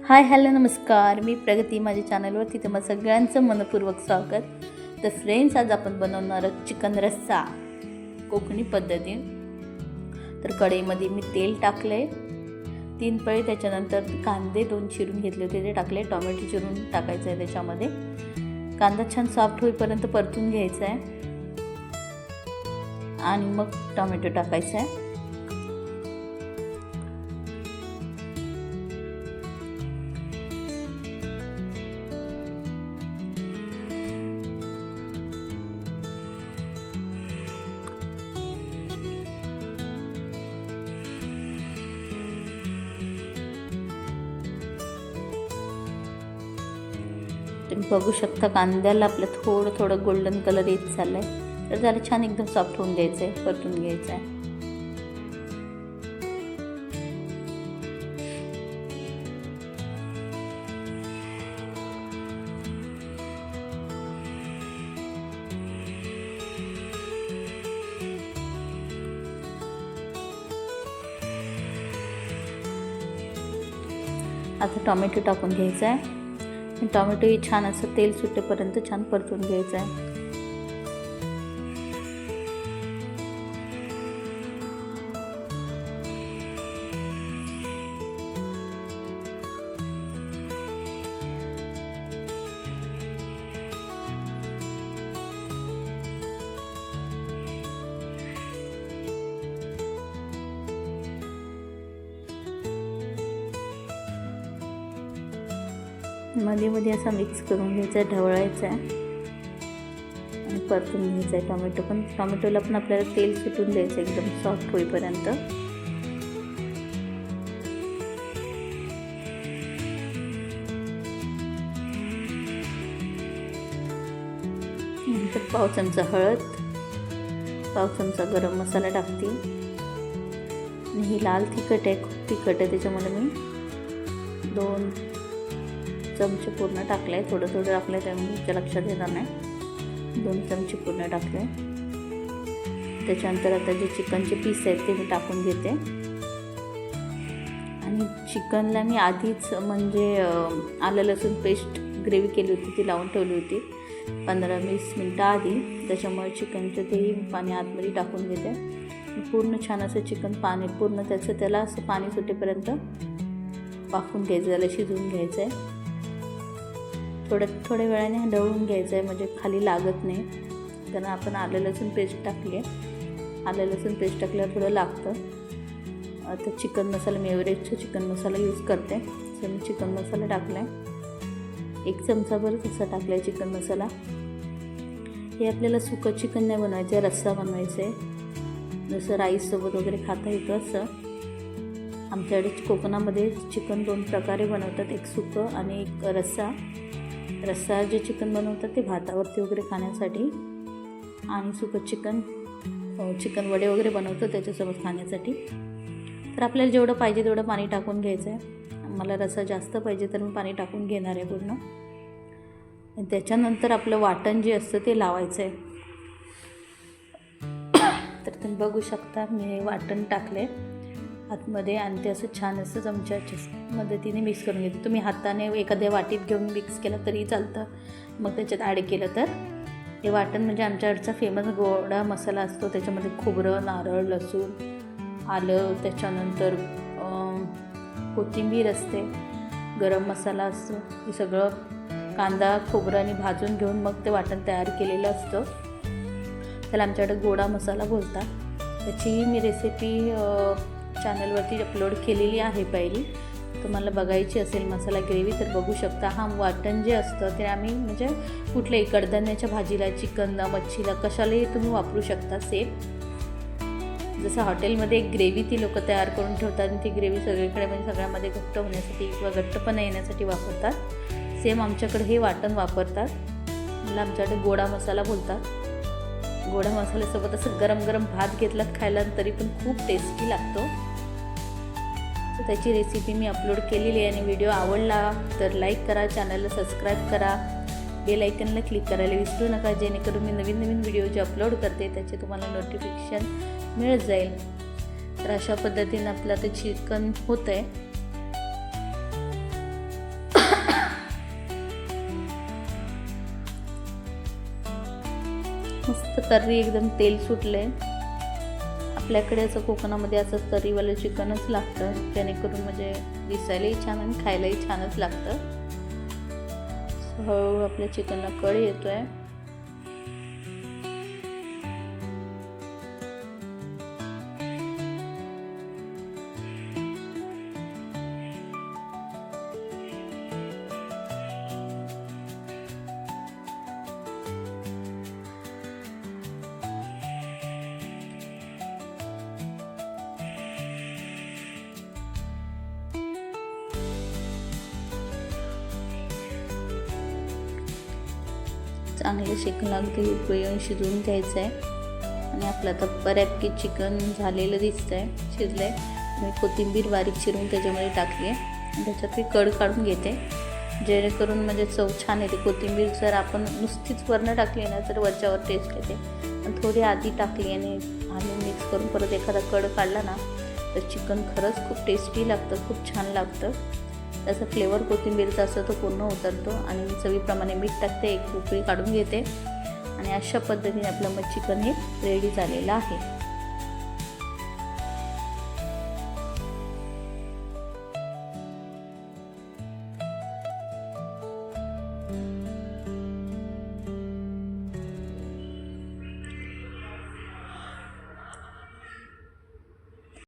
Hi hello नमस्कार, मी प्रगती. माझ्या चॅनलवरती तुम्हाला सगळ्यांचं मनपूर्वक स्वागत. तर फ्रेंड्स, आज आपण बनवणार चिकन रस्सा कोकणी पद्धतीने. तर कढईमध्ये मी तेल टाकले 3 पळी. त्याच्यानंतर कांदे 2 चिरून घेतले होते ते टाकले. टोमॅटो चिरून टाकायचं आहे त्याच्यामध्ये. कांदा छान सॉफ्ट होईपर्यंत परतून घ्यायचा आहे आणि मग टोमॅटो टाकायचा आहे. तुम्ही बघू शकता कांद्याला आपलं थोडं गोल्डन कलर येत चाललाय. तर जरा छान एकदम सॉफ्ट होऊन द्यायचं आहे, परतून घ्यायचं आहे. आता टोमॅटो टाकून घ्यायचा आहे. टोमॅटो ही छान असं तेल सुटेपर्यंत छान परतून घ्यायचं आहे. मध्ये असा मिक्स करून घ्यायचा आहे, ढवळायचा आहे आणि परतून घ्यायचा आहे. टोमॅटोला पण आपल्याला तेल सुटून द्यायचं एकदम सॉफ्ट होईपर्यंत. नंतर पाव चमचा हळद, पाव चमचा गरम मसाला टाकते. आणि ही लाल तिखट आहे, खूप तिखट आहे, त्याच्यामध्ये मी 2 चमचे पूर्ण टाकले. थोडं टाकलं त्यामुळे लक्षात येणार नाही. 2 चमचे पूर्ण टाकले. त्याच्यानंतर आता जे चिकनचे पीस आहेत ते मी टाकून घेते. आणि चिकनला मी आधीच म्हणजे आलं लसूण पेस्ट ग्रेव्ही केली होती, ती लावून ठेवली होती 15-20 मिनटं आधी. त्याच्यामुळे चिकनचं तेही पाणी आतमध्ये टाकून घेते. पूर्ण छान असं चिकन पाणी पूर्ण त्याला असं पाणी सुटेपर्यंत वाफवून घ्यायचं, त्याला शिजवून घ्यायचं आहे. थोड्या वेळाने ढवळून घ्यायचं आहे म्हणजे खाली लागत नाही. कारण आपण आलं लसूण पेस्ट टाकली आहे. आलं लसूण पेस्ट टाकल्यावर थोडं लागतं. आता चिकन मसाला मी एव्हरेस्टचा चिकन मसाला यूज करते. तर मी चिकन मसाला टाकला आहे 1 चमचाभरच असा टाकला आहे चिकन मसाला. हे आपल्याला सुकं चिकन नाही बनवायचं आहे, रस्सा बनवायचं आहे. जसं राईससोबत वगैरे खाता येतं असं. आमच्याकडे कोकणामध्ये चिकन 2 प्रकारे बनवतात, एक सुकं आणि एक रस्सा. रस्सा जे चिकन बनवतात ते भातावरती वगैरे खाण्यासाठी, आणि सुकं चिकन वडे वगैरे बनवतात त्याच्यासोबत खाण्यासाठी. तर आपल्याला जेवढं पाहिजे तेवढं पाणी टाकून घ्यायचं आहे. मला रस्सा जास्त पाहिजे तर मी पाणी टाकून घेणार आहे पूर्ण. आणि त्याच्यानंतर आपलं वाटण जे असतं ते लावायचं आहे. तर तुम्ही बघू शकता मी हे वाटण टाकले आतमध्ये आणि ते असं छान असं चमच्याच्या मदतीने मिक्स करून घेते. तुम्ही हाताने एखाद्या वाटीत घेऊन मिक्स केलं तरी चालतं. मग त्याच्यात ॲड केलं तर हे वाटण म्हणजे आमच्याकडचा फेमस गोडा मसाला असतो. त्याच्यामध्ये खोबरं, नारळ, लसूण, आलं, त्याच्यानंतर कोथिंबीर असते, गरम मसाला असतो. हे सगळं कांदा खोबरं आणि भाजून घेऊन मग ते वाटण तयार केलेलं असतं. त्याला आमच्याकडे गोडा मसाला बोलतात. त्याची मी रेसिपी चॅनलवरती अपलोड केलेली आहे पहिली. तुम्हाला बघायची असेल मसाला ग्रेव्ही तर बघू शकता. हा वाटण जे असतं ते आम्ही म्हणजे कुठल्याही कडधान्याच्या भाजीला, चिकनला, मच्छीला कशालाही तुम्ही वापरू शकता. सेम जसं हॉटेलमध्ये एक ग्रेव्ही ती लोक तयार करून ठेवतात आणि ती ग्रेव्ही सगळीकडे म्हणजे सगळ्यामध्ये घट्ट होण्यासाठी किंवा घट्टपणा येण्यासाठी वापरतात. सेम आमच्याकडे हे वाटण वापरतात. मला आमच्याकडे गोडा मसाला बोलतात. गोडा मसाल्यासोबत असं गरम भात घेतलात खायला तरी पण खूप टेस्टी लागतो. तर त्याची रेसिपी मी अपलोड केलेली आहे. आणि व्हिडिओ आवडला तर लाईक करा, चॅनलला सबस्क्राईब करा, बेल आयकनला क्लिक करायला विसरू नका, जेणेकरून मी नवीन व्हिडिओ जे अपलोड करते त्याचे तुम्हाला नोटिफिकेशन मिळत जाईल. तर अशा पद्धतीने आपलं आता चिकन होतं आहे. मस्त तर्री एकदम तेल सुटलं आहे. आपल्याकडे असं कोकणामध्ये असं तर्रीवालं चिकनच लागतं, जेणेकरून म्हणजे दिसायलाही छान आणि खायलाही छानच लागतं. हळूहळू आपल्या चिकनला कळ येतो आहे. चांगलं चिकनला अगदी उकळी येऊन शिजवून घ्यायचं आहे. आणि आपलं आता बऱ्यापैकी चिकन झालेलं दिसतं आहे, शिजलं आहे. मी कोथिंबीर बारीक चिरून त्याच्यामध्ये टाकली आहे आणि त्याच्यात मी कढ काढून घेते, जेणेकरून म्हणजे चव छान येते. कोथिंबीर जर आपण नुसतीच वरनं टाकली ना तर वरच्यावर टेस्ट येते, पण थोडी आधी टाकली आणि मिक्स करून परत एखादा कढ काढला ना तर चिकन खरंच खूप टेस्टी लागतं, खूप छान लागतं. त्याचा फ्लेवर कोथिंबीरचा असतो तो पूर्ण उतरतो. आणि मी चवीप्रमाणे मीठ टाकते, एक उकळी काढून घेते आणि अशा पद्धतीने आपलं चिकन हे रेडी झालेलं आहे.